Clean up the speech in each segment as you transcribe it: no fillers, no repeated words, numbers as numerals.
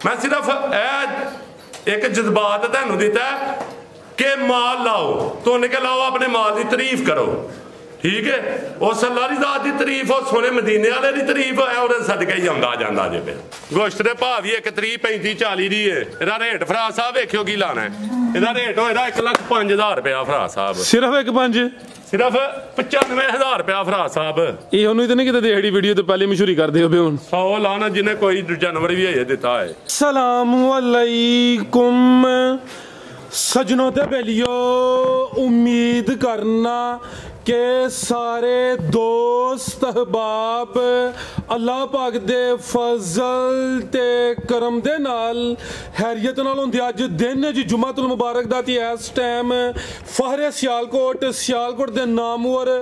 मैं सिर्फ एक जज्बात तुहानू दिता कि माल लाओ, तुन के लाओ, अपने माल की तारीफ करो, ठीक है। उस अल्लाह दी ज़ात दी तारीफ, उस सोने मदीने वाले दी तारीफ है, और सदका ही आंदा जांदा जे पे। गोश्त दे भाव भी 1 30 35 40 दी है। इहदा रेट फराज साहब वेखियो की लाना है। इहदा रेट होएगा 1,05,000 रुपया फराज साहब। सिर्फ 1,5 सिर्फ 95,000 रुपया फराज साहब। ਇਹ ਉਹਨੂੰ ਇਤਨੇ ਕਿਤੇ ਦੇਹੜੀ ਵੀਡੀਓ ਤੋਂ ਪਹਿਲੇ ਮਸ਼ਹੂਰੀ ਕਰਦੇ ਹੋ ਹੁਣ 100 लाना जिन्हें कोई जानवर भी है दिता है। सलाम अलैकुम सजनों ते बेलियो, उम्मीद करना कि सारे दोस्त अहबाब अल्लाह पाक दे फजल ते करम दे नाल हैरियत नाल होंदे। अज दिन जी जुम्मतुल मुबारक दा ते इस टाइम फहरे सियालकोट दे नामवर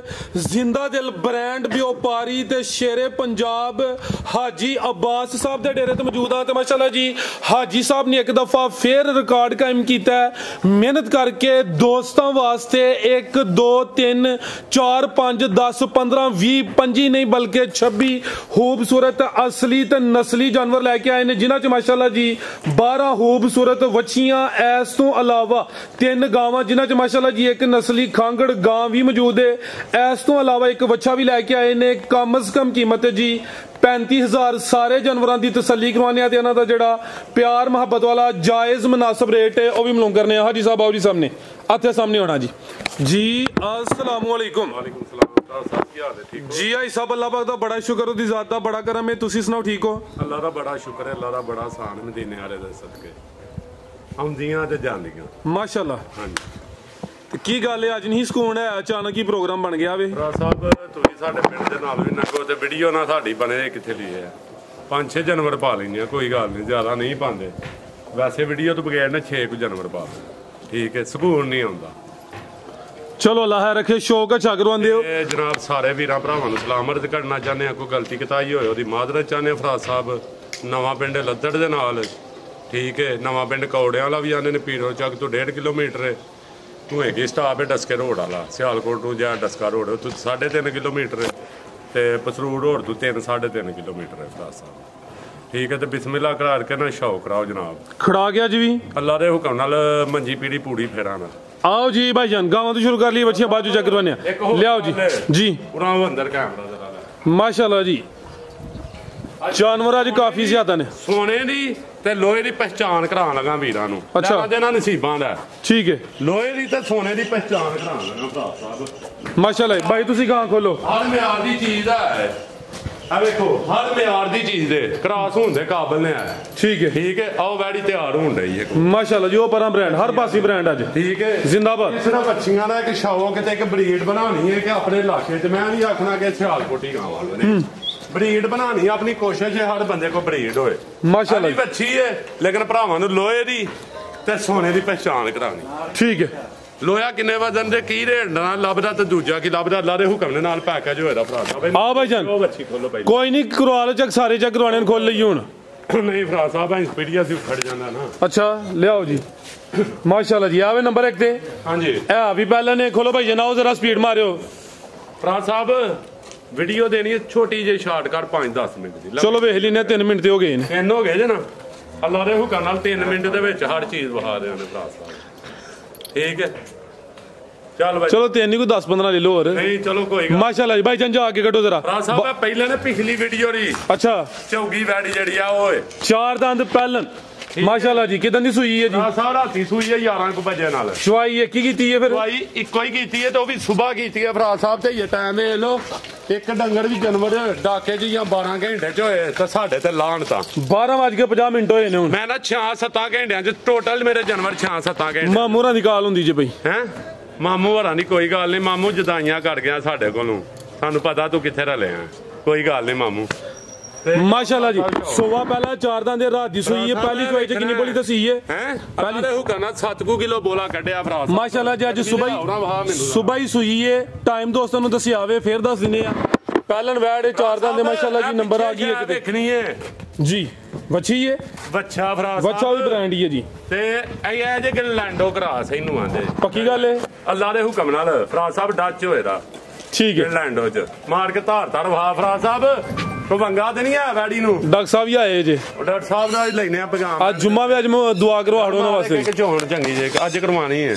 जिंदा दिल ब्रांड व्यापारी ते शेरे पंजाब हाजी अब्बास साहब दे डेरे ते मौजूद आ। ते माशाअल्लाह जी हाजी साहब ने एक दफ़ा फिर रिकॉर्ड कायम कीता है, मेहनत करके दोस्तों वास्ते 1 2 3 4 5 10 15 20 25 नहीं बल्कि 26 खूबसूरत असली ते नस्ली जानवर लैके आए ने, जिन्हां च माशाअल्लाह जी 12 खूबसूरत वछियां, इस तो अलावा 3 गावां, जिन्हां च माशाअल्लाह जी एक नस्ली खांगड़ गां भी मौजूद है। इस तो अलावा एक बच्चा भी लैके आए ने। कम अज कम कीमत है जी 35,000। सारे जानवरों की तसल्ली करवाने ते इन्हां दा जिहड़ा प्यार मुहब्बत वाला जायज़ मुनासिब रेट है वह भी मालूम करने। हाजी साहब आओ जी सामने, आते सामने होना जी। जी अस्सलाम वालेकुम। जी आई साहब अल्लाह पाक दा बड़ा शुक्र, ओदी ज़ात दा बड़ा करम है। तुसी सुनाओ ठीक हो? अल्लाह दा बड़ा शुक्र है, अल्लाह दा बड़ा आसान मदीने वाले दे सदके आउंदियां ते जांदियां माशाअल्लाह। हां जी की गल है, अज नहीं सुकून है, अचानक ही प्रोग्राम बन गया वे। भरा साहब तुसी साडे पिंड दे नाल भी नगो ते वीडियो ना साडी बने किथे ली है। 5-6 जानवर पा लेंगे, कोई गल नहीं, ज्यादा नहीं पाते। वैसे वीडियो तो बगैर ना 6 जानवर पा, ठीक है, सुकून नहीं आउंदा। चलो अल्लाह रखे, शौक अच्छा करवांदे हो। जनाब सारे वीरां भरावां नूं सलाम अर्ज करना चाहते हैं। कोई गलती किताई होए ओहदी मादरत चाहते हैं। फराज साहब नवां पिंड लद्दड़ दे नाल, ठीक है, नवां पिंड कौड़ियां वाला भी आने ने, पीरो चक तो 1.5 किलोमीटर है। धुएं की स्टाप है डस्के रोड वाला, सियालकोट टू या डस्का रोड तो 3.5 किलोमीटर है, तो पसरूर रोड तो 3-3.5 किलोमीटर है। फराज साहब ठीक है, तो बिस्मिल्लाह करा के ना शौक कराओ जनाब। खड़ा गया जी भी अल्लाह दे हुक्म नाल मंजी पीड़ी पूड़ी फेरा ना। आओ जी भाईजान, गाँव तो शुरू कर ली, बच्चियां बाजू चेक करवाने लियाओ जी। जी अंदर कैमरा माशाल्लाह जी, जानवर अज काफी ज्यादा ने। सोने दी ते लोहे दी पहचान करान लगा वीरां नूं। अच्छा देना नसीबां दा, ठीक है। लोहे दी ते सोने दी पहचान करान लगा भरा साहब। माशाल्लाह भाई तुसी गां खोलो। हर म्यार दी चीज है, आ देखो हर म्यार दी चीज दे क्रॉस होने दे काबिल ने है, ठीक है, ठीक है। आओ वैडी तैयार होन रही है माशाल्लाह जी, ओ परा ब्रांड हर पासी ब्रांड अज, ठीक है, जिंदाबाद। सिर्फ बच्चियां दा एक शौक ते एक ब्रीड बनानी है कि अपने इलाके च, मैं नहीं आखना कि सियालकोटी गांव वाले ने ब्रीड बनानी है, अपनी कोशिश है हर बंदे को ब्रीड होए माशाल्लाह। अच्छी है लेकिन भरावां नूं लोहे दी ते सोने दी पहचान करानी, ठीक है। लोया किन्ने वजन दे की रेट नाल लभदा ते दूजा की लभदा, अल्लाह दे हुक्म दे नाल पैकेज होएदा भरा साहब। आ भाई जान बच्ची खोलो भाई, कोई नहीं करवा लो चेक, सारे चेक करवाने खोल लईए हुण। नहीं भरा साहब इंस्पीडिया से उखड़ जांदा ना। अच्छा लियाओ जी माशाल्लाह जी। आवे नंबर 1 ते हां जी, ए अभी पहले ने खोलो भाई जनाओ, जरा स्पीड मारियो। भरा साहब वीडियो देनी है छोटी जी शॉर्टकट 5-10 मिनट दी, चलो वेख लीने 3 मिनट ते हो गए ने, 3 हो गए जे ना। अल्लाह दे हुक्म नाल 3 मिनट दे विच हर चीज वहा दे ने भरा साहब, ठीक है। चल भाई चलो 3 नहीं कोई 10-15 ले लो और नहीं, चलो कोई माशाल्लाह जी। भाई जान जा आगे कटो जरा साहब। पहले ने पिछली वीडियो दी अच्छा चौगी वैडी जड़ी आ ओए 4 दंद पहलन माशाल्लाह जी। कितनी सुई है जी? सारा सी सुई है 11 बजे नाल। चवाई एक ही कीती है, फिर चवाई इको ही कीती है, तो भी सुबह कीती है भरा साहब। ते ये टाइम ले लो, एक डंगर भी जानवर डाके जी या 12 घंटे च होए ते साडे ते लाण ता 12:50 होए ने। मैं ना 6-7 घंटियां च टोटल मेरे जानवर 6-7 घंटे। मामू होरां दी काल हुंदी जी भाई, हैं मामू होरां दी कोई गल नहीं, मामू जदाइयां कर गया साडे कोलों, सानू पता तू किथे रले हैं, कोई गल नहीं मामू माशाल्लाह जी। सोवा पहला 4 दां दे रात दी सुई है, पहली चोई च कितनी बोली दसी है? पहले हुकना 7 किलो बोला कड्डिया भरा माशाल्लाह जी। अज सुबह ही सुई है, टाइम दोस्तों नु दसिया वे फिर दस दिने आ। पहलन वैड 4 दां दे माशाल्लाह जी, नंबर आ गई है देखनी है जी। बच्ची है बच्चा भरा, बच्चा भी ब्रांड ही है जी। ते ए जे लैंडो क्रॉस इनू आंदे, पक्की गल है अल्लाह दे हुक्म नाल। फराज साहब डच होएदा, ठीक है, लैंडो च मार के धार वहा फराज साहब ਕੋਈ ਵੰਗਾ ਤੇ ਨਹੀਂ ਆ ਵੈੜੀ ਨੂੰ ਡਾਕਟਰ ਸਾਹਿਬ ਹੀ ਆਏ ਜੇ ਉਹ ਡਾਕਟਰ ਸਾਹਿਬ ਦਾ ਲੈਨੇ ਆ ਪੈਗਾਮ ਅੱਜ ਜੁਮਾ ਵੀ ਅੱਜ ਮੈਂ ਦੁਆ ਕਰਵਾ ਹੜੋ ਉਹਨਾਂ ਵਾਸਤੇ ਕਿ ਝੋਣ ਚੰਗੀ ਜੇ ਅੱਜ ਕਰਵਾਣੀ ਹੈ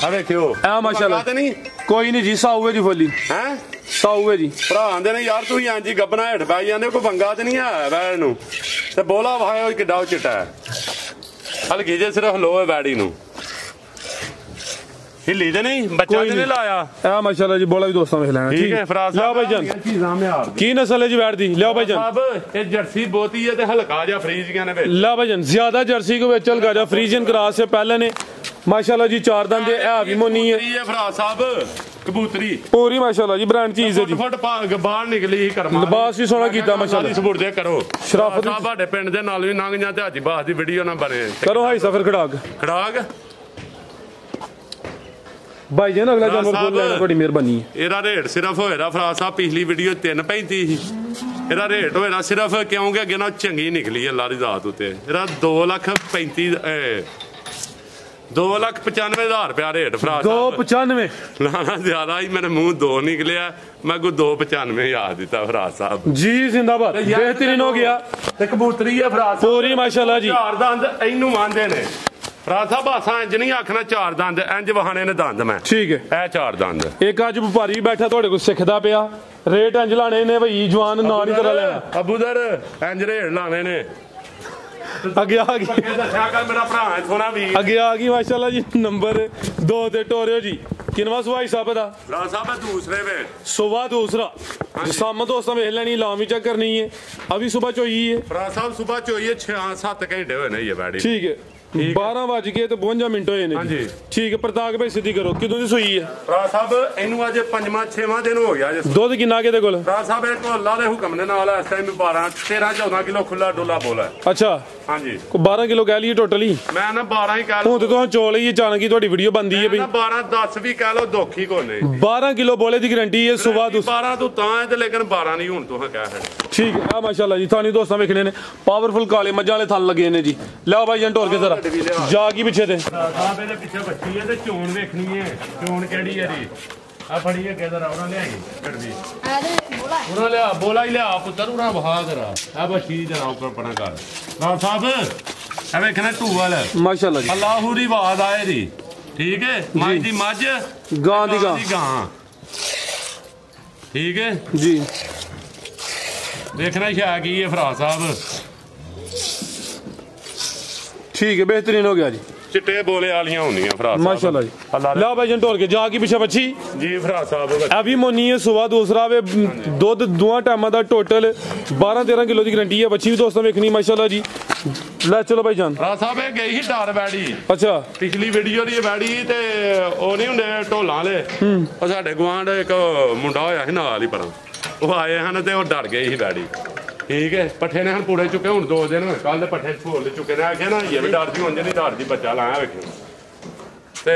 ਆ ਵੇਖਿਓ ਆ ਮਾਸ਼ਾਅੱਲਾ ਤੇ ਨਹੀਂ ਕੋਈ ਨਹੀਂ ਜੀ ਸਾਊ ਹੈ ਜੀ ਫੁੱਲੀ ਹੈ ਸਾਊ ਹੈ ਜੀ ਭਰਾ ਆਂਦੇ ਨੇ ਯਾਰ ਤੁਸੀਂ ਇੰਜ ਹੀ ਗੱਬਣਾ ਹੇਠ ਪੈ ਜਾਂਦੇ ਕੋਈ ਵੰਗਾ ਤੇ ਨਹੀਂ ਆ ਵੈੜ ਨੂੰ ਤੇ ਬੋਲਾ ਵਾਇਆ ਕਿੱਡਾ ਉਹ ਚਿੱਟਾ ਹੈ ਹਲਕੀ ਜੇ ਸਿਰਫ ਲੋ ਹੈ ਵੈੜੀ ਨੂੰ ਹਿੱਲੀ ਤੇ ਨਹੀਂ ਬੱਚਾ ਤੇ ਨਹੀਂ ਲਾਇਆ ਆ ਮਾਸ਼ਾਅੱਲਾ ਜੀ ਬੋਲਾ ਵੀ ਦੋਸਤਾਂ ਵੇਖ ਲੈਣਾ ਠੀਕ ਹੈ ਫਰਾਜ਼ ਲਿਆਓ ਭਾਈ ਜਾਨ ਚੀਜ਼ਾਂ ਮਿਆਰ ਕੀ ਨਸਲ ਹੈ ਜੀ ਵੈੜ ਦੀ ਲਿਆਓ ਭਾਈ ਜਾਨ ਸਾਹਿਬ ਇਹ ਜਰਸੀ ਬਹੁਤੀ ਹੈ ਤੇ ਹਲਕਾ ਜਿਹਾ ਫਰੀਜ਼ੀਆਂ ਨੇ ਵਿੱਚ ला भाईजान ज्यादा जर्सी को चल गाजा फ्रीजियन क्रॉस से पहले ने माशाल्लाह जी 4 दंद है भी मोनी है ਇਹ ਫਰਾਜ਼ ਸਾਹਿਬ ਕਬੂਤਰੀ पूरी माशाल्लाह जी ब्रांड चीज है जी ਫੁੱਟ ਬਾਹਰ ਨਿਕਲੀ ਸੀ ਕਰਮਾ ਲਿਬਾਸ ਵੀ ਸੋਹਣਾ ਕੀਤਾ ਮਾਸ਼ਾਅੱਲਾ ਸਪੋਰਟ ਕਰੋ ਸ਼ਰਾਫਤ ਸਾਹਿਬ ਸਾਡੇ ਪਿੰਡ ਦੇ ਨਾਲ ਵੀ ਲੰਘ ਜਾਂ ਤੇ ਹਾਜੀ ਬਾਸ ਦੀ ਵੀਡੀਓ ਨਾ ਬਣੇ करो हाई सफर खड़ाक ਖੜਾਕ भाईजान अगला जानवर खोल लेना बड़ी मेहरबानी है ਇਹਦਾ ਰੇਟ ਸਿਰਫ ਹੋਏਗਾ ਫਰਾਜ਼ ਸਾਹਿਬ ਪਿਛਲੀ ਵੀਡੀਓ 3.35 ਸੀ ਇਹਦਾ ਰੇਟ ਹੋਏਗਾ ਸਿਰਫ ਕਿਉਂਕਿ ਅੱਗੇ ਨਾ ਚੰਗੀ ਨਿਕਲੀ ਅੱਲਾ ਦੀ ਜ਼ਾਤ ਉਤੇ ਇਹਦਾ 2,35,000 2,95,000 ਰੁਪਇਆ ਰੇਟ ਫਰਾਜ਼ ਸਾਹਿਬ 295 ਲਾਣਾ ਜ਼ਿਆਦਾ ਹੀ ਮੇਰੇ ਮੂੰਹ 2 ਨਿਕਲਿਆ ਮੈਂ ਕੋ 295 ਯਾਦ ਦਿੱਤਾ ਫਰਾਜ਼ ਸਾਹਿਬ जी जिंदाबाद बेहतरीन हो गया ਤੇ ਕਬੂਤਰੀ ਹੈ ਫਰਾਜ਼ ਸਾਹਿਬ पूरी माशाल्लाह जी ਚਾਰ ਦੰਦ ਇਹਨੂੰ ਮੰਨਦੇ ਨੇ ਫਰਾਜ਼ ਸਾਹਿਬ ਆਸਾਂ ਇੰਜ ਨਹੀਂ ਆਖਣਾ ਚਾਰ ਦੰਦ ਇੰਜ ਵਹਾਣੇ ਨੇ ਦੰਦ ਮੈਂ ठीक है ਇਹ ਚਾਰ ਦੰਦ एक अज ਵਪਾਰੀ ਬੈਠਾ ਤੁਹਾਡੇ ਕੋਲ ਸਿੱਖਦਾ ਪਿਆ ਰੇਟ ਇੰਜ ਲਾਣੇ ਨੇ ਭਈ ਜਵਾਨ ਨਾ ਨਹੀਂ ਕਰਾ ਲੈਣਾ ਅਬੂਦਰ ਇੰਜ ਰੇਟ ਲਾਣੇ ਨੇ ਅੱਗੇ ਆ ਗਈ ਅੱਗੇ ਦੱਸਿਆ ਕਰ ਮੇਰਾ ਭਰਾ ਹੈ ਸੋਨਾ ਵੀ ਅੱਗੇ ਆ ਗਈ ਮਾਸ਼ਾਅੱਲਾ ਜੀ ਨੰਬਰ 2 ਤੇ ਟੋਰਿਓ ਜੀ ਕਿਨਵਾ ਸਵਾਈ ਸਾਹਿਬ ਦਾ ਫਰਾਜ਼ ਸਾਹਿਬ ਹੈ ਦੂਸਰੇ ਵੇ सुबह दूसरा शाम दोस्तों ਵੇਖ ਲੈਣੀ ਲਾਮ ਚੈੱਕ ਕਰਨੀ ਹੈ ਅਭੀ ਸੁਬਹ ਚੋਈ ਹੈ ਫਰਾਜ਼ ਸਾਹਿਬ ਸਵੇਰ ਚੋਈਏ 6-7 ਘੰਟੇ ਹੋਏ ਨੇ ਇਹ ਬੈੜੀ ਠੀਕ ਹੈ 12 ਵਜ ਕੇ ਤੇ 52 ਮਿੰਟ ਹੋਏ ਨੇ ਹਾਂਜੀ। ਠੀਕ ਹੈ ਪ੍ਰਤਾਪ ਭਾਈ ਸਿੱਧੀ ਕਰੋ ਕਿਦੋਂ ਦੀ ਸੂਈ ਹੈ ਫਰਾਜ਼ ਸਾਹਿਬ ਇਹਨੂੰ ਅੱਜ 5ਵਾਂ-6ਵਾਂ ਦਿਨ ਹੋ ਗਿਆ ਜੇ ਦੁੱਧ ਕਿੰਨਾ ਕਿਤੇ ਕੋਲ ਫਰਾਜ਼ ਸਾਹਿਬ ਇਹ ਕੋਲ ਅੱਲਾ ਦੇ ਹੁਕਮ ਦੇ ਨਾਲ ਇਸ ਟਾਈਮ 13-14 ਕਿਲੋ ਖੁੱਲਾ ਡੋਲਾ ਬੋਲ ਹੈ ਅੱਛਾ ਹਾਂਜੀ ਕੋ 12 ਕਿਲੋ ਕਹਿ ਲਈਏ ਟੋਟਲੀ ਮੈਂ ਨਾ 12 ਹੀ ਕਹਿ ਹੁਣ ਤੇ ਤੁਹਾਨੂੰ ਚੋਲ ਹੀ ਅਚਾਨਕ ਹੀ ਤੁਹਾਡੀ ਵੀਡੀਓ ਬੰਦੀ ਹੈ ਬਈ 12-10 ਵੀ ਕਹਿ ਲੋ ਦੁੱਖੀ ਕੋ ਨਹੀਂ 12 ਕਿਲੋ ਬੋਲੇ ਦੀ ਗਾਰੰਟੀ ਹੈ ਸਵੇਰ ਤੋਂ 12 ਤੋਂ ਤਾਂ ਹੈ ਤੇ ਲੇਕਿਨ 12 ਨਹੀਂ ਹੁਣ ਤੋਂ ਕਹਿ ਸਕਦੇ ਠੀਕ ਹੈ ਆ ਮਾਸ਼ਾਅੱਲਾ ਜੀ ਤੁਹਾਨੂੰ ਦੋਸਤਾਂ ਵੇਖਣੇ ਨੇ ਪਾਵਰਫੁਲ ਕਾਲੇ ਮੱਝਾਂ ਵਾਲੇ ਥਲ ਲੱਗੇ ਨੇ ਜੀ ਲਿਆਓ ਭਾਈ ਜਨ ਢੋਰ ਕੇ ਜ਼ਰਾ ਜਾ ਕੀ ਪਿੱਛੇ ਤੇ ਸਾਹਿਬ ਇਹਦੇ ਪਿੱਛੇ ਬੱਚੀ ਹੈ ਤੇ ਚੋਣ ਵੇਖਣੀ ਹੈ ਚੋਣ ਕਿਹੜੀ ਹੈ ਜੀ ਆ ਫੜੀ ਹੈ ਕਿਧਰ ਆਉਣਾ ਲਿਆਈ ਕੱਢਦੀ ਉਹਨਾਂ ਲਿਆ ਬੋਲਾ ਹੀ ਲਿਆ ਪੁੱਤਰ ਉਹਨਾਂ ਵਹਾ ਕਰਾ ਆ ਬੱਚੀ ਜਰਾ ਉੱਪਰ ਪਣਾ ਕਰ ਰਾਜ ਸਾਹਿਬ ਇਹ ਵੇਖਣਾ ਢੂਵਲ ਮਾਸ਼ਾਅੱਲਾ ਜੀ ਅੱਲਾਹੂ ਦੀ ਆਵਾਜ਼ ਆਏ ਦੀ ਠੀਕ ਹੈ ਮੱਝ ਦੀ ਮੱਝ ਗਾਂ ਦੀ ਗਾਂ ਗਾਂ ਠੀਕ ਹੈ ਜੀ ਦੇਖਣਾ ਸ਼ਾ ਕੀ ਹੈ ਫਰਾਜ਼ ਸਾਹਿਬ ਠੀਕ ਹੈ बेहतरीन हो गया जी ਚਿੱਟੇ ਬੋਲੇ ਵਾਲੀਆਂ ਹੁੰਦੀਆਂ ਫਰਾਜ਼ ਸਾਹਿਬ माशाल्लाह जी ਅੱਲਾ लो भाई जन ढोल के जा की पीछे बच्ची ਜੀ ਫਰਾਜ਼ ਸਾਹਿਬ अभी मोनी है सुबह दूसरा वे दुध दोवां टाइमां दा टोटल 12-13 किलो की गारंटी है बच्ची भी दोस्तों देखनी माशाल्लाह जी ले चलो भाई जान ਫਰਾਜ਼ ਸਾਹਿਬ ਇਹ ਗਈ ਸੀ ਡਰ ਬੈੜੀ अच्छा ਪਿਛਲੀ ਵੀਡੀਓ ਦੀ ਬੈੜੀ ਤੇ ਉਹ ਨਹੀਂ ਹੁੰਦੇ ਢੋਲਾਂ ਵਾਲੇ ਉਹ ਸਾਡੇ ਗਵਾਂਢ ਇੱਕ ਮੁੰਡਾ ਹੋਇਆ ਸੀ ਨਾਲ ਹੀ ਪਰਾਂ ਉਹ ਆਏ ਹਨ ਤੇ ਉਹ ਡਰ ਗਏ ਸੀ ਬੈੜੀ ਠੀਕ ਹੈ ਪੱਠੇ ਨੇ ਹਨ ਪੂੜੇ ਚੁੱਕੇ ਹੁਣ 2 ਦਿਨ ਕੱਲ ਦੇ ਪੱਠੇ ਫੋਲ ਚੁੱਕੇ ਨੇ ਆਖਿਆ ਨਾ ਇਹ ਵੀ ਡਰਦੀ ਹੁੰਦੀ ਨਹੀਂ ਡਰਦੀ ਬੱਚਾ ਲਾਇਆ ਵੇਖਿਓ ਤੇ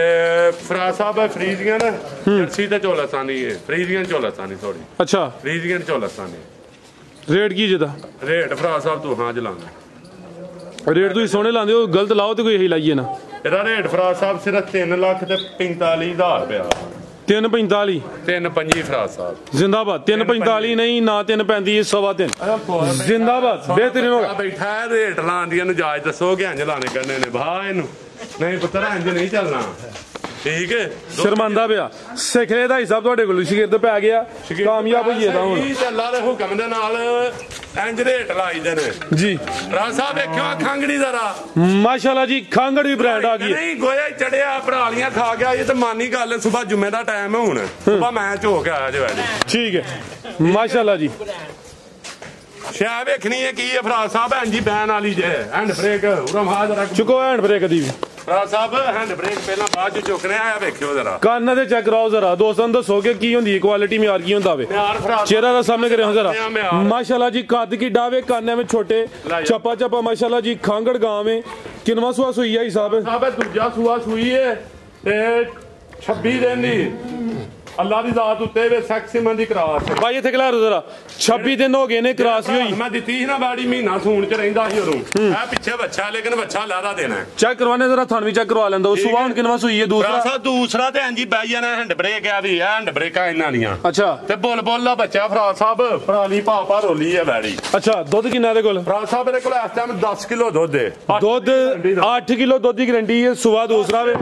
ਫਰਾਜ਼ ਸਾਹਿਬ ਫਰੀਜ਼ੀਆਂ ਨਾ ਜਰਸੀ ਤੇ ਚੋਲਸਾਨੀ ਹੈ ਫਰੀਜ਼ੀਆਂ ਚੋਲਸਾਨੀ ਥੋੜੀ अच्छा ਫਰੀਜ਼ੀਆਂ ਚੋਲਸਾਨੀ रेट की जेदा ਰੇਟ ਫਰਾਜ਼ ਸਾਹਿਬ ਤੂੰ ਹਾਂ ਜਲਾਣਾ रेट ਤੁਸੀਂ ਸੋਹਣੇ ਲਾਉਂਦੇ ਹੋ ਗਲਤ ਲਾਓ ਤੇ ਕੋਈ ਇਹੀ ਲਾਈਏ ਨਾ ਇਹਦਾ ਰੇਟ ਫਰਾਜ਼ ਸਾਹਿਬ ਸਿਰਫ 3,45,000 ਰੁਪਇਆ 345 3,5 ਫਰਾਜ਼ ਸਾਹਿਬ जिंदाबाद 345 नहीं ना 335 3.25 जिंदाबाद बेहतरीन होगा ਬੈਠਾ ਹੈ ਰੇਟ ਲਾਉਣ ਦੀ ਇਹਨੂੰ ਜਾਇਜ਼ ਦੱਸੋ ਕਿ ਇੰਜ ਲਾਣੇ ਕਰਨੇ ਨੇ ਭਾ ਇਹਨੂੰ ਨਹੀਂ ਪੁੱਤਰ ਇੰਜ ਨਹੀਂ ਚੱਲਣਾ ਠੀਕ ਹੈ ਸ਼ਰਮੰਦਾ ਪਿਆ ਸਿੱਖਲੇ ਦਾ ਹਿਸਾਬ ਤੁਹਾਡੇ ਕੋਲ ਸ਼ਗਿਰਦ ਪੈ ਗਿਆ ਕਾਮਯਾਬ ਹੋਈਏ ਤਾਂ ਹੁਣ ਤੇ ਅੱਲਾ ਦੇ ਹੁਕਮ ਦੇ ਨਾਲ ਇੰਜ ਰੇਟ ਲਾਈਦੇ ਨੇ ਜੀ ਰਾਜ ਸਾਹਿਬ ਵੇਖਿਓ ਖੰਗੜੀ ਜ਼ਰਾ ਮਾਸ਼ਾਅੱਲਾ ਜੀ ਖਾਂਗੜ ਵੀ ਬ੍ਰਾਂਡ ਆ ਗਈ ਨਹੀਂ ਗੋਇਆ ਚੜਿਆ ਭਰਾਲੀਆਂ ਖਾ ਗਿਆ ਇਹ ਤਾਂ ਮਾਨੀ ਗੱਲ ਸਵੇਰ ਜੁਮੇ ਦਾ ਟਾਈਮ ਹੈ ਹੁਣ ਸਵੇਰ ਮੈਚ ਹੋ ਕੇ ਆਇਆ ਜਵੈਲੀ ਠੀਕ ਹੈ ਮਾਸ਼ਾਅੱਲਾ ਜੀ ਸ਼ਾਇ ਵੇਖਣੀ ਹੈ ਕੀ ਹੈ ਫਰਾਜ਼ ਸਾਹਿਬ ਇੰਜੀ ਬੈਨ ਵਾਲੀ ਜੇ ਹੈਂਡ ਬ੍ਰੇਕ ਉਰਮ ਹਾਜ਼ਰ ਚੁੱਕੋ ਹੈਂਡ ਬ੍ਰੇਕ ਦੀ ਵੀ ਫਰਾਜ਼ ਸਾਹਿਬ ਹੈਂਡ ਬ੍ਰੇਕ ਪਹਿਲਾਂ ਬਾਅਦ ਚ ਚੁੱਕਨੇ ਆਇਆ ਵੇਖਿਓ ਜ਼ਰਾ ਕੰਨ ਤੇ ਚੈੱਕ ਕਰਾਓ ਜ਼ਰਾ ਦੋਸਤਾਂ ਨੂੰ ਦੱਸੋ ਕਿ ਕੀ ਹੁੰਦੀ ਹੈ ਕੁਆਲਿਟੀ ਮਿਆਰ ਕੀ ਹੁੰਦਾ ਵੇ ਯਾਰ ਫਰਾਜ਼ ਚਿਹਰਾ ਦਾ ਸਾਹਮਣੇ ਕਰਿਓ ਜ਼ਰਾ ਮਾਸ਼ਾਅੱਲਾ ਜੀ ਕੱਦ ਕੀ ਡਾਵੇ ਕੰਨ ਵਿੱਚ ਛੋਟੇ ਚੱਪਾ ਚੱਪਾ ਮਾਸ਼ਾਅੱਲਾ ਜੀ ਖਾਂਗੜ ਗਾਂ ਵਿੱਚ ਕਿੰਨਵਾਂ ਸੂਆ ਸੂਈ ਹੈ ਹਿਸਾਬ ਸਾਹਿਬ ਦੂਜਾ ਸੂਆ ਸੂਈ ਹੈ ਤੇ 26 ਦਿਨ ਦੀ ਅੱਲਾ ਦੀ ਜ਼ਾਤ ਉੱਤੇ ਵੇ ਸੈਕਸੀਮਨ ਦੀ ਕਰਾਸ ਬਾਈ ਇੱਥੇ ਖਿਲਾ ਰੋ ਜ਼ਰਾ 26 ਦਿਨ ਹੋ ਗਏ ਨੇ ਕਰਾਸ ਹੋਈ ਮੈਂ ਦਿੱਤੀ ਸੀ ਨਾ ਬਾੜੀ ਮਹੀਨਾ ਸੂਣ ਚ ਰਹਿੰਦਾ ਸੀ ਉਦੋਂ ਇਹ ਪਿੱਛੇ ਬੱਚਾ ਲੇਕਿਨ ਬੱਚਾ ਲਾਦਾ ਦੇਣਾ ਚੈੱਕ ਕਰਵਾਣੇ ਜ਼ਰਾ ਥਣ ਵੀ ਚੈੱਕ ਕਰਵਾ ਲੈਂਦਾ ਉਸ ਸੁਬਾਹ ਹੁਣ ਕਿੰਨਾ ਸੂਈ ਹੈ ਦੂਸਰਾ ਤੇ ਹਾਂਜੀ ਬਾਈ ਜਾਨਾ ਹੈਂਡ ਬ੍ਰੇਕ ਆ ਵੀ ਹੈਂਡ ਬ੍ਰੇਕਾਂ ਇਹਨਾਂ ਦੀਆਂ ਅੱਛਾ ਤੇ ਬੁੱਲ ਦਾ ਬੱਚਾ ਫਰਾਦ ਸਾਹਿਬ ਪੁਰਾਣੀ ਭਾਪਾ ਰੋਲੀ ਹੈ ਬੈੜੀ ਅੱਛਾ ਦੁੱਧ ਕਿੰਨਾ ਇਹਦੇ ਕੋਲ ਫਰਾਦ ਸਾਹਿਬ ਮੇਰੇ ਕੋਲ ਇਸ ਟਾਈਮ 10 ਕਿਲੋ ਦੁੱਧ ਹੈ ਦੁੱਧ 8 ਕਿਲੋ ਦੁੱਧ ਦੀ ਗਰੰਟੀ ਹੈ ਸੁਬਾਹ ਦੂਸਰਾ ਵੇ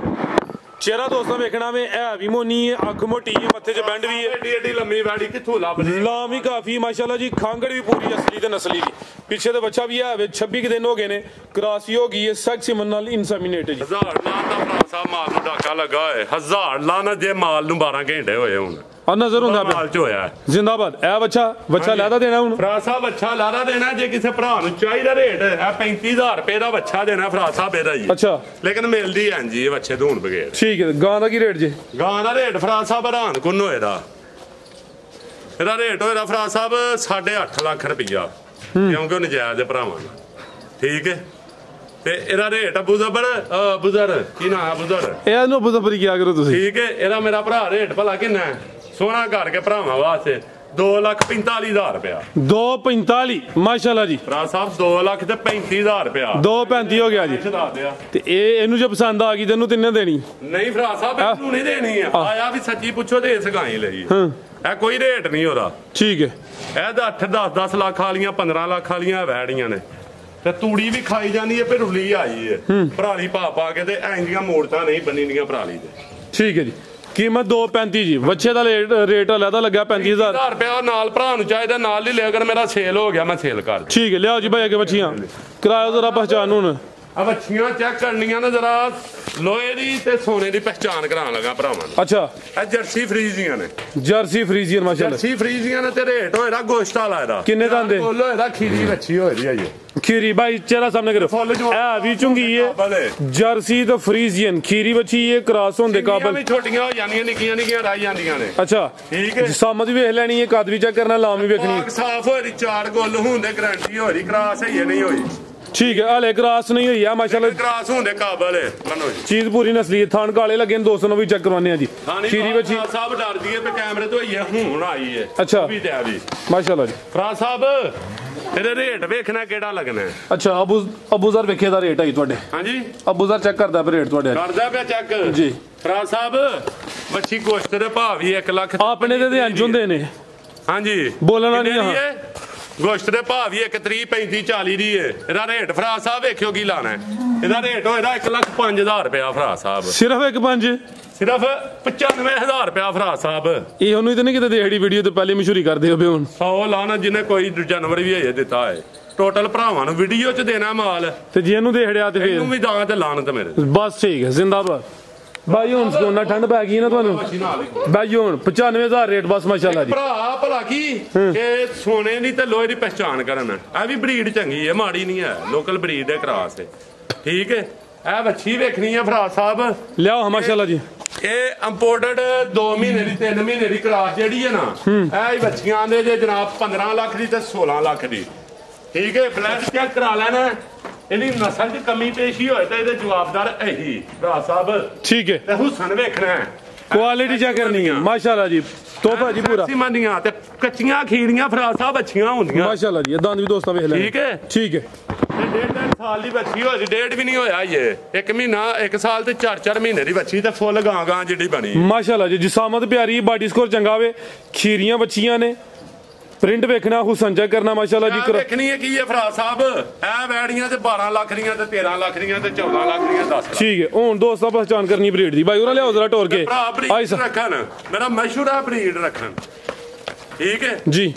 ਚਿਹਰਾ ਦੋਸਤਾਂ ਵੇਖਣਾ ਵੇ ਇਹ ਵੀ ਮੋਨੀ ਹੈ ਅੱਖ ਮੋਟੀ ਹੈ ਮੱਥੇ 'ਚ ਬੈਂਡ ਵੀ ਹੈ ਏਡੀ ਲੰਮੀ ਬੈੜੀ ਕਿੱਥੋਂ ਲੱਭਦੀ ਲਾਮ ਹੀ ਕਾਫੀ ਮਾਸ਼ਾਅੱਲਾ ਜੀ ਖਾਂਗੜ ਵੀ ਪੂਰੀ ਅਸਲੀ ਤੇ ਨਸਲੀ ਦੀ ਪਿੱਛੇ ਤੇ ਬੱਚਾ ਵੀ ਹੈ 26 ਦਿਨ ਹੋ ਗਏ ਨੇ ਕਰਾਸੀ ਹੋ ਗਈ ਹੈ ਸੈਕਸੀਮਨ ਨਾਲ ਇਨਸੈਮੀਨੇਟ ਜੀ 1000 ਲਾਨ ਦਾ ਫਰਾਦ ਸਾਹਿਬ ਮਾਲ ਨੂੰ ਡਾਕਾ ਲੱਗਾ ਹੋਏ 1000 ਲਾਨ ਜੇ ਮਾਲ ਨੂੰ 12 ਘੰਟੇ ਹੋਏ ਹੁਣ ਆ ਨਜ਼ਰ ਹੁੰਦਾ ਮਾਲ ਚ ਹੋਇਆ ਜ਼ਿੰਦਾਬਾਦ ਇਹ ਬੱਚਾ ਲੈਦਾ ਦੇਣਾ ਹੁਣ ਫਰਾਦ ਸਾਹਿਬ ਬੱਚਾ ਲਾਦਾ ਦੇਣਾ ਜੇ ਕਿਸੇ ਭਰਾ ਨੂੰ ਚਾਹੀਦਾ ਰੇਟ ਇਹ 35000 ਰੁਪਏ ਦਾ ਬੱਚਾ ਦੇਣਾ ਫਰਾਦ ਸਾਹਿਬ ਇਹਦਾ ਜੀ ਅੱਛਾ ਲੇਕਿਨ ਮਿਲਦੀ ਹੈ ਜੀ ਇਹ ਬੱਚੇ ਧੂਣ ਬਗੈਰ ਠੀਕ ਹੈ ਗਾਂ ਦਾ ਕੀ ਰੇਟ ਜੀ ਗਾਂ ਦਾ ਰੇਟ ਫਰਾਦ ਸਾਹਿਬ ਹੈਰਾਨ ਕੁੰਨ ਹੋਏਦਾ ਇਹਦਾ ਰੇਟ ਹੋਏਦਾ ਫਰਾਦ ਸਾਹਿਬ 8.5 ਲੱਖ ਰੁਪਈਆ ਕਿਉਂਕਿ ਉਹ ਨਜਾਇਜ਼ ਭਰਾਵਾਂ ਦਾ ਠੀਕ ਹੈ ਤੇ ਇਹਦਾ ਰੇਟ ਬੁਜ਼ਰ ਕੀ ਨਾ ਬੁਜ਼ਰ ਇਹਨੂੰ ਬੁਜ਼ਰ ਕੀ ਕਰੋ ਤੁਸੀਂ ਠੀਕ ਹੈ ਇਹਦਾ ਮੇਰਾ ਭਰਾ ਰੇਟ ਭਲਾ ਕਿੰਨਾ ਸੋਹਣਾ ਕਰਕੇ ਭਰਾਵਾਂ ਵਾਸਤੇ 2,45,000 ਰੁਪਇਆ 245 ਮਾਸ਼ਾਅੱਲਾ ਜੀ ਭਰਾ ਸਾਹਿਬ 2,35,000 ਰੁਪਇਆ 235 ਹੋ ਗਿਆ ਜੀ ਤੇ ਇਹਨੂੰ ਜੇ ਪਸੰਦ ਆ ਗਈ ਤੈਨੂੰ ਤਿੰਨੇ ਦੇਣੀ ਨਹੀਂ ਭਰਾ ਸਾਹਿਬ ਇਹਨੂੰ ਨਹੀਂ ਦੇਣੀ ਆ ਆਇਆ ਵੀ ਸੱਚੀ ਪੁੱਛੋ ਤੇ ਸਗਾਈ ਲਈ ਇਹ ਕੋਈ ਰੇਟ ਨਹੀਂ ਉਹਦਾ ਠੀਕ ਹੈ ਇਹਦਾ 8-10 ਲੱਖ ਵਾਲੀਆਂ 15 ਲੱਖ ਵਾਲੀਆਂ ਵੈੜੀਆਂ ਨੇ ਤੇ ਤੂੜੀ ਵੀ ਖਾਈ ਜਾਂਦੀ ਹੈ ਫਿਰ ਰੁਲੀ ਆਈ ਹੈ ਭਰਾਲੀ ਪਾ ਕੇ ਤੇ ਐਂ ਦੀਆਂ ਮੋੜਤਾਂ ਨਹੀਂ ਬੰਨੀਆਂ ਭਰਾਲੀ ਦੇ ਠੀਕ ਹੈ ਜੀ ਕੀਮਤ 235 ਜੀ ਬੱਚੇ ਦਾ ਰੇਟ ਲੈਦਾ ਲੱਗਾ 35000 ਰੁਪਇਆ ਨਾਲ ਭਰਾ ਨੂੰ ਚਾਹੀਦਾ ਨਾਲ ਹੀ ਲਿਆ ਅਗਰ ਮੇਰਾ ਸੇਲ ਹੋ ਗਿਆ ਮੈਂ ਸੇਲ ਕਰ ਠੀਕ ਹੈ ਲਿਆਓ ਜੀ ਭਾਈ ਅੱਗੇ ਬੱਚੀਆਂ ਕਰਾਇਓ ਜ਼ਰਾ ਪਹਿਚਾਨ ਹੁਣ ਆ ਬੱਚੀਆਂ ਚੈੱਕ ਕਰਨੀਆਂ ਨੇ ਜਰਾ ਲੋਹੇ ਦੀ ਤੇ ਸੋਨੇ ਦੀ ਪਹਿਚਾਨ ਕਰਾਉਣ ਲੱਗਾ ਭਰਾਵਾਂ ਨੂੰ ਅੱਛਾ ਇਹ ਜਰਸੀ ਫਰੀਜ਼ੀਆਂ ਨੇ ਜਰਸੀ ਫਰੀਜ਼ੀਅਨ ਮਾਸ਼ਾਅੱਲਾ ਜਰਸੀ ਫਰੀਜ਼ੀਆਂ ਨੇ ਤੇ ਰੇਟ ਹੋਏਦਾ ਗੋਸ਼ਤ ਵਾਲਾ ਇਹਦਾ ਕਿੰਨੇ ਦਾ ਦੇ ਬੋਲੋ ਇਹਦਾ ਖੀਰੀ ਵੱਛੀ ਹੋਏਦੀ ਆ ਜੀ ਖੀਰੀ ਭਾਈ ਚਿਹਰਾ ਸਾਹਮਣੇ ਕਰੋ ਇਹ ਵੀ ਚੁੰਗੀ ਹੈ ਜਰਸੀ ਤੇ ਫਰੀਜ਼ੀਅਨ ਖੀਰੀ ਬੱਚੀ ਇਹ ਕ੍ਰਾਸ ਹੋਣ ਦੇ ਕਾਬਲ ਵੀ ਛੋਟੀਆਂ ਹੋ ਜਾਂਦੀਆਂ ਨਿੱਕੀਆਂ ਰਹਿ ਜਾਂਦੀਆਂ ਨੇ ਅੱਛਾ ਠੀਕ ਹੈ ਸਾਮਤ ਵੀ ਵੇਖ ਲੈਣੀ ਹੈ ਕੱਦ ਵੀ ਚੈੱਕ ਕਰਨਾ ਲਾਮ ਵੀ ਵੇਖਣੀ ਹੈ ਸਾਫ਼ ਹੋਈ ਚਾਰ ਗੁੱਲ ਹੁੰਦੇ ਗਾਰੰਟੀ ਹੋਈ ਕ੍ਰਾਸ ਹੈ ਨਹੀਂ ਹੋਈ ਠੀਕ ਹੈ ਹਲੇ ਕ੍ਰਾਸ ਨਹੀਂ ਹੋਈ ਆ ਮਾਸ਼ਾਅੱਲਾ ਕ੍ਰਾਸ ਹੁੰਦੇ ਕਾਬਲ ਹੈ ਮੰਨੋ ਜੀ ਚੀਜ਼ ਪੂਰੀ ਨਸਲੀ ਹੈ ਥਾਣ ਕਾਲੇ ਲੱਗੇ ਨੇ ਦੋਸਤਾਂ ਨੂੰ ਵੀ ਚੈੱਕ ਕਰਵਾਉਂਦੇ ਆ ਜੀ ਖੀਰੀ ਬੱਚੀ ਸਾਹਿਬ ਡਰਦੀ ਹੈ ਤੇ ਕੈਮਰੇ ਤੋਂ ਹੋਈ ਹੈ ਹੁਣ ਆਈ ਹੈ ਅੱਛਾ ਵੀ ਤੇ ਆ ਵੀ ਮਾਸ਼ਾਅੱਲਾ ਜੀ ਫਰਾ ਸਾਹਿਬ ਇਹਦੇ ਰੇਟ ਵੇਖਣਾ ਕਿਹੜਾ ਲੱਗਣਾ ਅੱਛਾ ਅਬੂਜ਼ਰ ਵੇਖੇ ਦਾ ਰੇਟ ਹੈ ਤੁਹਾਡੇ ਹਾਂਜੀ ਅਬੂਜ਼ਰ ਚੈੱਕ ਕਰਦਾ ਪਿਆ ਰੇਟ ਤੁਹਾਡੇ ਕਰਦਾ ਪਿਆ ਚੈੱਕ ਜੀ ਫਰਾ ਸਾਹਿਬ ਬੱਚੀ ਗੋਸ਼ਤ ਦੇ ਭਾਅ ਵੀ 1 ਲੱਖ ਆਪਣੇ ਦੇ ਇੰਜ ਹੁੰਦੇ ਨੇ ਹਾਂਜੀ ਬੋਲਣਾ ਨਹੀਂ ਹਾਂ ਗੋਸ਼ਤ ਦੇ ਭਾਅ ਵੀ 130 35 40 ਦੀ ਹੈ ਇਹਦਾ ਰੇਟ ਫਰਾ ਸਾਹਿਬ ਵੇਖਿਓ ਕੀ ਲਾਣਾ ਇਹਦਾ ਰੇਟ ਹੋਏਦਾ 1,05,000 ਰੁਪਇਆ ਫਰਾ ਸਾਹਿਬ ਸਿਰਫ 1.5 ਸਿਰਫ 95,000 ਰੁਪਇਆ ਫਰਾ ਸਾਹਿਬ ਇਹ ਉਹਨੂੰ ਤਾਂ ਨਹੀਂ ਕਿਤੇ ਦੇਹੜੀ ਵੀਡੀਓ ਤੇ ਪਹਿਲੇ ਮਸ਼ਹੂਰੀ ਕਰਦੇ ਹੋਵੇ ਹੁਣ 100 ਲਾਣਾ ਜਿਹਨੇ ਕੋਈ ਜਾਨਵਰ ਵੀ ਹਜੇ ਦਿੱਤਾ ਹੈ ਟੋਟਲ ਭਰਾਵਾਂ ਨੂੰ ਵੀਡੀਓ ਚ ਦੇਣਾ ਮਾਲ ਤੇ ਜੇ ਇਹਨੂੰ ਦੇਹੜਿਆ ਤੇ ਫੇਰ ਇਹਨੂੰ ਵੀ ਦਾਂ ਤੇ ਲਾਣ ਤੇ ਮੇਰੇ ਬਸ ਠੀਕ ਹੈ ਜ਼ਿੰਦਾਬਾਦ ਬਾਈ ਹੁਣ ਸੋਨਾ ਠੰਡ ਪੈ ਗਈ ਨਾ ਤੁਹਾਨੂੰ ਬਾਈ ਹੁਣ 95,000 ਰੇਟ ਬਸ ਮਾਸ਼ਾਅੱਲਾ ਜੀ ਭਰਾ ਭਲਾ ਕੀ ਕਿ ਸੋਨੇ ਦੀ ਤੇ ਲੋਹੇ ਦੀ ਪਹਿਚਾਨ ਕਰਨ ਇਹ ਵੀ ਬਰੀਡ ਚੰਗੀ ਹੈ ਮਾੜੀ ਨਹੀਂ ਹੈ ਲੋਕਲ ਬਰੀਡ ਹੈ ਕ੍ਰਾਸ ਹੈ ਠੀਕ ਹੈ ਇਹ ਵੱਛੀ ਵੇਖਣੀ ਹੈ ਭਰਾ ਸਾਹਿਬ ਲਿਆਓ ਮਾਸ਼ਾਅੱਲਾ ਜੀ ਇਹ ਇੰਪੋਰਟਡ 2 ਮਹੀਨੇ ਦੀ 3 ਮਹੀਨੇ ਦੀ ਕ੍ਰਾਸ ਜਿਹੜੀ ਹੈ ਨਾ ਇਹ ਹੀ ਵੱਛੀਆਂ ਦੇ ਜੇ ਜਨਾਬ 15 ਲੱਖ ਦੀ ਤੇ 16 ਲੱਖ ਦੀ ਠੀਕ ਹੈ ਬਲੱਡ ਚੈੱਕ ਕਰਾ ਲੈਣਾ ਇਹਦੀ ਨਸਲ 'ਚ ਕਮੀ ਪੇਸ਼ੀ ਹੋਏ ਤਾਂ ਇਹਦੇ ਜਵਾਬਦਾਰ ਇਹੀ ਭਰਾ ਸਾਹਿਬ ਠੀਕ ਹੈ ਤੇ ਹੁਸਨ ਵੇਖਣਾ ਕੁਆਲਿਟੀ ਚੈੱਕ ਕਰਨੀ ਹੈ ਮਾਸ਼ਾਅੱਲਾ ਜੀ ਤੋਹਫਾ ਜੀ ਪੂਰਾ ਸਿਮੰਦੀਆਂ ਤੇ ਕੱਚੀਆਂ ਖੀਰੀਆਂ ਭਰਾ ਸਾਹਿਬ ਅੱਛੀਆਂ ਹੁੰਦੀਆਂ ਮਾਸ਼ਾਅੱਲਾ ਜੀ ਦੰਦ ਵੀ ਦੋਸਤਾਂ ਵੇਖ ਲੈ ਠੀਕ ਹੈ ਠੀਕ ਹੈ ਤੇ 1.5 ਸਾਲ ਦੀ ਬੱਚੀ ਹੋਈ ਡੇਢ ਵੀ ਨਹੀਂ ਹੋਇਆ ਇਹ 1 ਮਹੀਨਾ 1 ਸਾਲ ਤੇ 4 ਮਹੀਨੇ ਦੀ ਬੱਚੀ ਤੇ ਫੁੱਲ ਗਾਂ ਜਿਹੜੀ ਬਣੀ ਮਾਸ਼ਾਅੱਲਾ ਜੀ ਜਿਸਾਮਤ ਪਿਆਰੀ ਬਾਡੀ ਸਕੋਰ ਚੰਗਾ ਵੇ ਖੀਰੀਆਂ ਬੱਚੀਆਂ ਨੇ ਪ੍ਰਿੰਟ ਵੇਖਣਾ ਹੁਸਨ ਚੈੱਕ ਕਰਨਾ ਮਾਸ਼ਾਅੱਲਾ ਜੀ ਵੇਖਣੀ ਹੈ ਕੀ ਹੈ ਫਰਾ ਸਾਹਿਬ ਇਹ ਵੈੜੀਆਂ ਤੇ 12 ਲੱਖ ਦੀਆਂ ਤੇ 13 ਲੱਖ ਦੀਆਂ ਤੇ 14 ਲੱਖ ਦੀਆਂ 10 ਠੀਕ ਹੈ ਹੁਣ ਦੋਸਤਾਂ ਪਹਿਚਾਨ ਕਰਨੀ ਬਰੀਡ ਦੀ ਬਾਈ ਉਹਨਾਂ ਲਿਆਓ ਜ਼ਰਾ ਟੋਰ ਕੇ ਆਈ ਰੱਖਣ ਮੇਰਾ ਮਸ਼ਹੂਰ ਹੈ ਬਰੀਡ ਰੱਖਣ ਠੀਕ ਹੈ ਜੀ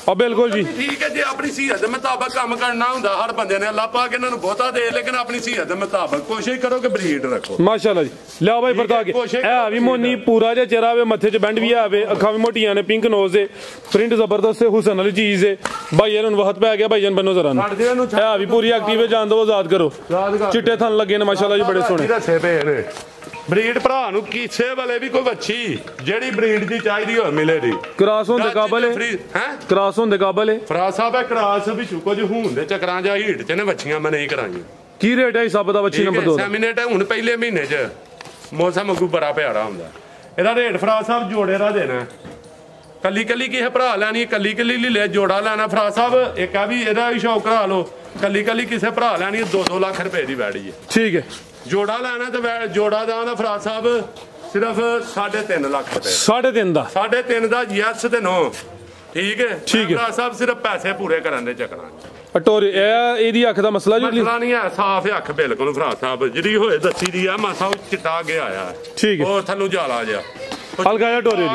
ਆ ਬਿਲਕੁਲ ਜੀ ਠੀਕ ਹੈ ਜੀ ਆਪਣੀ ਸੀਹਤ ਦੇ ਮੁਤਾਬਕ ਕੰਮ ਕਰਨਾ ਹੁੰਦਾ ਹਰ ਬੰਦੇ ਨੇ ਅੱਲਾਹ ਪਾਕ ਇਹਨਾਂ ਨੂੰ ਬਹੁਤਾ ਦੇ ਲੇਕਿਨ ਆਪਣੀ ਸੀਹਤ ਦੇ ਮੁਤਾਬਕ ਕੋਸ਼ਿਸ਼ ਕਰੋ ਕਿ ਬਰੀਡ ਰੱਖੋ ਮਾਸ਼ਾਅੱਲਾ ਜੀ ਲਿਆਓ ਬਾਈ ਵਰਤਾ ਕੇ ਇਹ ਵੀ ਮੋਨੀ ਪੂਰਾ ਜਿਹਾ ਚਿਹਰਾ ਵੇ ਮੱਥੇ 'ਚ ਬੈਂਡ ਵੀ ਆਵੇ ਅੱਖਾਂ ਵੀ ਮੋਟੀਆਂ ਨੇ ਪਿੰਕ ਨੋਜ਼ ਦੇ ਪ੍ਰਿੰਟ ਜ਼ਬਰਦਸਤ ਹੈ ਹੁਸਨ ਵਾਲੀ ਚੀਜ਼ ਹੈ ਭਾਈ ਇਹਨਾਂ ਨੂੰ ਵਕਤ ਪੈ ਗਿਆ ਭਾਈ ਜਨ ਬੰਨੋ ਜ਼ਰਾ ਇਹ ਵੀ ਪੂਰੀ ਐਕਟਿਵ ਹੈ ਜਾਨ ਦੋ ਆਜ਼ਾਦ ਕਰੋ ਚਿੱਟੇ ਥਣ ਲੱਗੇ ਨੇ ਮਾਸ਼ਾਅੱਲਾ ਜੀ ਬੜੇ ਸੋਹਣੇ ਦੱਸੇ ਪਏ ਨੇ ਬਰੀਡ ਭਰਾ ਨੂੰ ਕਿਸੇ ਵਾਲੇ ਵੀ ਕੋਈ ਵੱਛੀ ਜਿਹੜੀ ਬਰੀਡ ਦੀ ਚਾਹੀਦੀ ਹੋਵੇ ਮਿਲੇ ਦੀ ਕ੍ਰਾਸ ਹੋਣ ਦੇ ਕਾਬਲ ਹੈ ਕ੍ਰਾਸ ਹੋਣ ਦੇ ਕਾਬਲ ਹੈ ਫਰਾ ਸਾਹਿਬ ਹੈ ਕ੍ਰਾਸ ਵੀ ਕੁਝ ਹੋਣ ਦੇ ਚੱਕਰਾਂ ਜਾਂ ਹੀਟ ਚ ਨੇ ਵੱਛੀਆਂ ਮੈਂ ਨਹੀਂ ਕਰਾਂਗੀ ਕੀ ਰੇਟ ਹੈ ਹਿਸਾਬ ਦਾ ਵੱਛੀ ਨੰਬਰ 2 ਸੈਮੀਨੇਟ ਹੈ ਹੁਣ ਪਹਿਲੇ ਮਹੀਨੇ ਚ ਮੌਸਮ ਅੱਗੂ ਬੜਾ ਪਿਆਰਾ ਹੁੰਦਾ ਇਹਦਾ ਰੇਟ ਫਰਾਜ ਸਾਹਿਬ ਜੋੜੇ ਦਾ ਦੇਣਾ, ਕੱਲੀ ਕੱਲੀ ਕਿਸੇ ਭਰਾ ਲੈਣੀ, ਕੱਲੀ ਕੱਲੀ ਲੈ ਜੋੜਾ ਲੈਣਾ ਫਰਾਜ ਸਾਹਿਬ। ਇੱਕ ਆ ਵੀ ਇਹਦਾ ਵੀ ਸ਼ੌਕ ਕਰਾ ਲਓ, ਕੱਲੀ ਕੱਲੀ ਕਿਸੇ ਭਰਾ ਲੈਣੀ 2-2 ਲੱਖ ਰੁਪਏ ਦੀ ਵੈੜੀ ਹੈ। ਠੀਕ ਹੈ। ਜੋੜਾ ਲੈਣਾ ਤੇ ਜੋੜਾ ਦਾ ਫਰਾਜ ਸਾਹਿਬ ਸਿਰਫ 3.5 ਲੱਖ ਰੁਪਏ। 3.5 ਦਾ? 3.5 ਦਾ ਯੈਸ ਤੇ ਨੋ। ਠੀਕ ਹੈ, ਠੀਕ ਹੈ ਫਰਾਜ ਸਾਹਿਬ ਸਿਰਫ ਪੈਸੇ ਪੂਰੇ ਕਰਨ ਦੇ ਚੱਕਰਾਂ ਅਟੋਰੇ ਇਹਦੀ ਅੱਖ ਦਾ ਮਸਲਾ ਜੀ? ਮਸਲਾ ਨਹੀਂ ਹੈ, ਸਾਫ਼ ਅੱਖ ਬਿਲਕੁਲ ਫਰਾਜ ਸਾਹਿਬ, ਜਿਹੜੀ ਹੋਏ ਦੱਸੀ ਦੀ ਆ, ਮਾਸਾ ਚਿੱਟਾ ਗਿਆ ਆ। ਠੀਕ ਹੈ, ਉਹ ਥੱਲੋਂ ਜਾਲਾ ਜਿਹਾ ਹਲਕਾ ਟੋਰੇ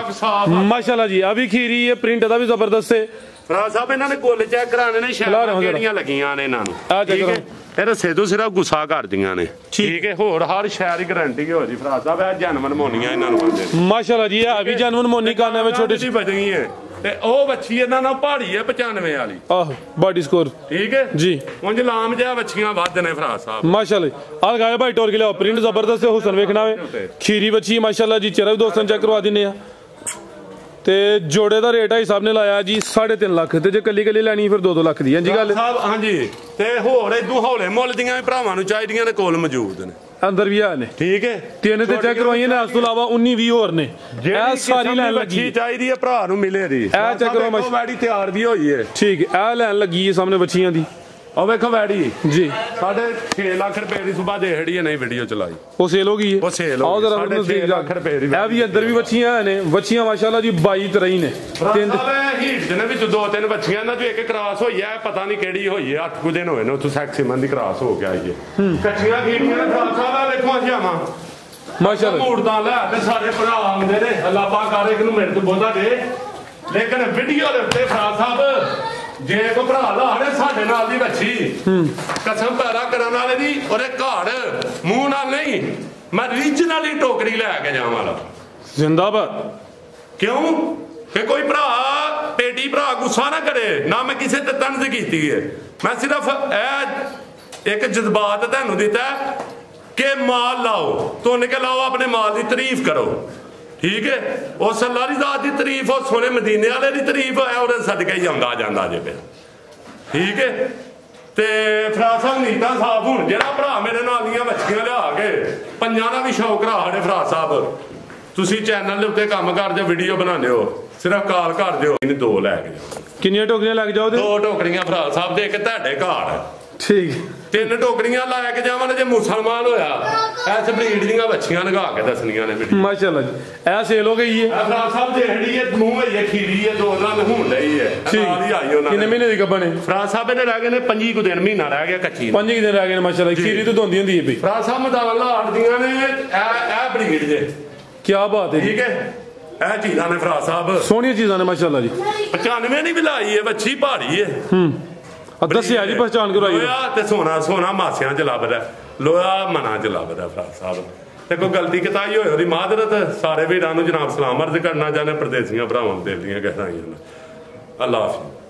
ਮਾਸ਼ਾਅੱਲਾ ਜੀ। ਆ ਵੀ ਖੀਰੀ ਹੈ, ਪ੍ਰਿੰਟ ਦਾ ਵੀ ਜ਼ਬਰਦਸਤ ਹੈ ਫਰਾਜ ਸਾਹਿਬ। ਇਹਨਾਂ ਨੇ ਗੁੱਲ ਚੈੱਕ ਕਰਾਣੇ ਨੇ, ਸ਼ਾਇਦ ਕਿਹੜੀਆਂ ਲੱਗੀਆਂ ਨੇ ਇਹਨਾਂ ਨੂੰ। ਠੀਕ ਹੈ, ਇਹ ਰਸੇ ਤੋਂ ਸਿਰਫ ਗੁੱਸਾ ਕਰਦੀਆਂ ਨੇ। ਠੀਕ ਹੈ, ਹੋਰ ਹਰ ਸ਼ਹਿਰ ਦੀ ਗਾਰੰਟੀ ਹੋ ਜੀ ਫਰਾਜ ਸਾਹਿਬ। ਇਹ ਜਨਮਨ ਮੋਨੀਆਂ ਇਹਨਾਂ ਨੂੰ ਆਉਂਦੇ ਨੇ ਮਾਸ਼ਾਅੱਲਾ ਜੀ। ਇਹ ਵੀ ਜਨਮਨ ਮੋਨੀ ਕਾਨੇ ਵਿੱਚ ਛੋਟੀ ਜਿਹੀ ਬਜਣੀ ਹੈ ਤੇ ਉਹ ਬੱਚੀ ਇਹਨਾਂ ਨਾਲ ਪਹਾੜੀ ਹੈ 95 ਵਾਲੀ। ਆਹੋ ਬਾਡੀ ਸਕੋਰ। ਠੀਕ ਹੈ ਜੀ, ਉਂਝ ਲਾਮ ਜਿਹਾ ਬੱਚੀਆਂ ਵੱਧ ਨੇ ਫਰਾਜ ਸਾਹਿਬ ਮਾਸ਼ਾਅੱਲਾ। ਆ ਲਗਾਇਆ ਭਾਈ ਟੋਰ ਕੇ ਲਿਆਓ, ਪ੍ਰਿੰਟ ਜ਼ਬਰਦਸਤ ਹੈ, ਹੁਸਨ ਵੇਖਣਾ ਵੇ। ਖੀਰੀ ਬੱਚੀ ਮਾਸ਼ਾਅੱਲਾ ਜੀ, ਚਿਹਰਾ ਵੀ ਦੋਸਤਾਂ ਚੈੱਕ ਕਰਵਾ ਦਿੰਨੇ ਆ। ਤੇ ਜੋੜੇ ਦਾ ਰੇਟ ਭਾਈ ਸਾਹਿਬ ਨੇ ਲਾਇਆ ਜੀ 3.5 ਲੱਖ, ਤੇ ਜੇ ਕੱਲੀ ਕੱਲੀ ਲੈਣੀ ਫਿਰ 2-2 ਲੱਖ ਦੀ। ਹਾਂਜੀ ਗੱਲ ਸਾਹਿਬ? ਹਾਂਜੀ। ਤੇ ਹੋਰ ਇਦੋਂ ਹੌਲੇ ਮੁੱਲ ਦੀਆਂ ਵੀ ਭਰਾਵਾਂ ਨੂੰ ਚਾਹੀਦੀਆਂ ਨੇ, ਕੋਲ ਮੌਜੂਦ ਨੇ, ਅੰਦਰ ਵੀ ਆ ਨੇ। ਠੀਕ ਹੈ, 3 ਤੇ ਚੈੱਕ ਕਰਵਾਈਆਂ ਨੇ, ਇਸ ਤੋਂ ਇਲਾਵਾ 19-20 ਹੋਰ ਨੇ। ਇਹ ਸਾਰੀ ਲੈਣ ਲੱਗੀ ਚਾਹੀਦੀ ਹੈ ਭਰਾ ਨੂੰ ਮਿਲੇ ਦੀ। ਇਹ ਚੈੱਕ ਕਰੋ ਵੈੜੀ ਤਿਆਰ ਵੀ ਹੋਈ ਹੈ। ਠੀਕ ਹੈ, ਇਹ ਲੈਣ ਲੱਗੀ ਹੈ ਸਾਹਮਣੇ ਬੱਚੀਆਂ ਦੀ। ਉਹ ਵੇਖੋ ਵੈੜੀ ਜੀ 6.5 ਲੱਖ ਰੁਪਏ ਦੀ ਸੁਬਾ ਦੇਹੜੀ ਹੈ, ਨਹੀਂ ਵੀਡੀਓ ਚਲਾਈ, ਉਹ ਸੇਲ ਹੋ ਗਈ ਹੈ। ਉਹ ਸੇਲ ਹੋ ਗਈ 6.5 ਲੱਖ ਰੁਪਏ ਦੀ। ਇਹ ਵੀ ਅੰਦਰ ਵੀ ਬੱਚੀਆਂ ਨੇ, ਬੱਚੀਆਂ ਮਾਸ਼ਾਅੱਲਾ ਜੀ 22-23 ਨੇ। ਹੀਟ ਦੇ ਵਿੱਚ 2-3 ਬੱਚੀਆਂ, ਇਹਨਾਂ ਚੋਂ ਇੱਕ ਕ੍ਰਾਸ ਹੋਈ ਹੈ, ਪਤਾ ਨਹੀਂ ਕਿਹੜੀ ਹੋਈ ਹੈ, 8 ਕੁ ਦਿਨ ਹੋਏ ਨੇ ਉੱਥੋਂ ਸੈਕਸੀਮਨ ਦੀ ਕ੍ਰਾਸ ਹੋ ਕੇ ਆਈ ਹੈ। ਕੱਚੀਆਂ ਖੀਟੀਆਂ ਨੇ ਫਰਾਜ ਸਾਹਿਬ, ਵੇਖੋ ਅਜਾਵਾਂ ਮਾਸ਼ਾਅੱਲਾ। ਮੂੜਦਾਂ ਲੈ ਤੇ ਸਾਰੇ ਭਰਾ ਆਉਂਦੇ ਨੇ, ਅੱਲਾਹ ਪਾਕ ਹਰ ਇੱਕ ਨੂੰ ਮੇਰੇ ਤੋਂ ਬਹੁਤਾ ਦੇ। ਲੇਕਿਨ ਵੀਡੀਓ ਦੇ ਉੱਤੇ ਫਰਾਜ ਸਾਹਿਬ ਜੇ ਕੋ ਭਰਾ ਲਾੜੇ ਸਾਡੇ ਨਾਲ ਦੀ ਬੱਚੀ ਕਸਮ ਪੈਰਾ ਕਰਨ ਵਾਲੇ ਦੀ, ਉਹਦੇ ਘਰ ਮੂੰਹ ਨਾਲ ਨਹੀਂ, ਮੈਂ ਰੀਜਨਲੀ ਟੋਕਰੀ ਲੈ ਕੇ ਜਾਵਾਂਗਾ ਜ਼ਿੰਦਾਬਾਦ। ਕਿਉਂ ਕਿ ਕੋਈ ਭਰਾ ਪੇਟੀ ਭਰਾ ਗੁੱਸਾ ਨਾ ਕਰੇ, ਨਾ ਮੈਂ ਕਿਸੇ ਤੇ ਤੰਜ਼ ਕੀਤੀ ਹੈ। ਮੈਂ ਸਿਰਫ ਇਹ ਇੱਕ ਜਜ਼ਬਾਤ ਤੁਹਾਨੂੰ ਦਿੱਤਾ ਕਿ ਮਾਲ ਲਾਓ, ਤੁੰਨ ਕੇ ਲਾਓ, ਆਪਣੇ ਮਾਲ ਦੀ ਤਾਰੀਫ ਕਰੋ। ਠੀਕ ਹੈ, ਉਸ ਅੱਲਾਹ ਦੀ ਜ਼ਾਤ ਦੀ ਤਾਰੀਫ, ਉਹ ਸੋਹਣੇ ਮਦੀਨੇ ਵਾਲੇ ਦੀ ਤਾਰੀਫ ਹੈ, ਉਹਦੇ ਸਦਕੇ ਹੀ ਆਉਂਦਾ ਜਾਂਦਾ ਜੇ ਪਿਆ। ਠੀਕ ਹੈ, ਤੇ ਫਰਾਜ ਸਾਹਿਬ ਨੀਤਾਂ ਸਾਫ ਹੁਣ, ਜਿਹੜਾ ਭਰਾ ਮੇਰੇ ਨਾਲ ਦੀਆਂ ਬੱਚੀਆਂ ਲਿਆ ਕੇ ਪੰਜਾਂ ਦਾ ਵੀ ਸ਼ੌਕ ਰਾ ਸਾਡੇ ਫਰਾਜ ਸਾਹਿਬ, ਤੁਸੀਂ ਚੈਨਲ ਦੇ ਉੱਤੇ ਕੰਮ ਕਰਦੇ ਹੋ, ਵੀਡੀਓ ਬਣਾਉਂਦੇ ਹੋ, ਸਿਰਫ ਕਾਲ ਕਰ ਦਿਓ, ਇਹਨੇ 2 ਲੈ ਕੇ ਜਾਓ। ਕਿੰਨੀਆਂ ਟੋਕਰੀਆਂ ਲੱਗ ਜਾਓ? 2 ਟੋਕਰੀਆਂ ਫਰਾਜ ਸਾਹਿਬ ਦੇ, ਇੱਕ ਤੁਹਾਡੇ ਘਰ। ਠੀਕ, 3 ਟੋਕਰੀਆਂ ਲੈ ਕੇ ਜਾਵਾਂ। ਜੇ ਮੁਸਲਮਾਨ ਹੋਇਆ ਐਸ ਬਰੀਡ ਦੀਆਂ ਬੱਚੀਆਂ ਲਗਾ ਕੇ ਦੱਸਣੀਆਂ ਨੇ ਵੀਡੀਓ। ਮਾਸ਼ਾਅੱਲਾ ਜੀ, ਇਹ ਸੇਲ ਹੋ ਗਈ ਹੈ ਫਰਾਜ ਸਾਹਿਬ। ਜਿਹੜੀ ਹੈ ਮੂੰਹ ਹੋਈ ਹੈ, ਖੀਰੀ ਹੈ, 2 ਦਿਨ ਹੁਣ ਲਈ ਹੈ, ਨਾਲ ਹੀ ਆਈ ਉਹਨਾਂ। ਕਿੰਨੇ ਮਹੀਨੇ ਦੀ ਗੱਭਣ ਹੈ ਫਰਾਜ ਸਾਹਿਬ? ਇਹਨੇ ਰਹਿ ਗਏ ਨੇ 25 ਕੁ ਦਿਨ, ਮਹੀਨਾ ਰਹਿ ਗਿਆ ਕੱਚੀ। 5 ਦਿਨ ਰਹਿ ਗਏ ਨੇ ਮਾਸ਼ਾਅੱਲਾ। ਖੀਰੀ ਤੋਂ ਧੋਂਦੀ ਹੁੰਦੀ ਹੈ ਬਈ ਫਰਾਜ ਸਾਹਿਬ। ਮਦਾਨ ਲਾੜਦੀਆਂ ਨੇ, ਇਹ ਬਰੀਡ ਜੇ। ਕੀ ਬਾਤ ਹੈ। ਠੀਕ ਹੈ, ਇਹ ਚੀਜ਼ਾਂ ਨੇ ਫਰਾਜ ਸਾਹਿਬ, ਸੋਹਣੀਆਂ ਚੀਜ਼ਾਂ ਨੇ ਮਾਸ਼ਾਅੱਲਾ ਜੀ। 95 ਨਹੀਂ ਵੀ ਲਾਈ ਹੈ, ਬੱਚੀ ਭਾਰੀ ਹੈ। ਦੱਸਿਆ ਜੀ ਪਹਿਚਾਣ ਕਰਵਾਈ ਤੇ ਸੋਨਾ ਮਾਸਿਆਂ ਚ ਲੱਭਦਾ, ਲੋਹਾ ਮਨਾਂ ਚ ਲੱਭਦਾ ਫਰਾਜ ਸਾਹਿਬ। ਤੇ ਕੋਈ ਗਲਤੀ ਕਿਤਾਈ ਹੋਏ ਉਹਦੀ ਮਾਦਰਤ। ਸਾਰੇ ਵੀਰਾਂ ਨੂੰ ਜਨਾਬ ਸਲਾਮ ਅਰਜ਼ ਕਰਨਾ ਚਾਹੁੰਦੇ, ਪਰਦੇਸੀਆਂ ਭਰਾਵਾਂ ਨੂੰ ਦਿਲ ਦੀਆਂ ਗਹਿਰਾਈਆਂ। ਅੱਲਾਹ ਹਾਫਿਜ਼।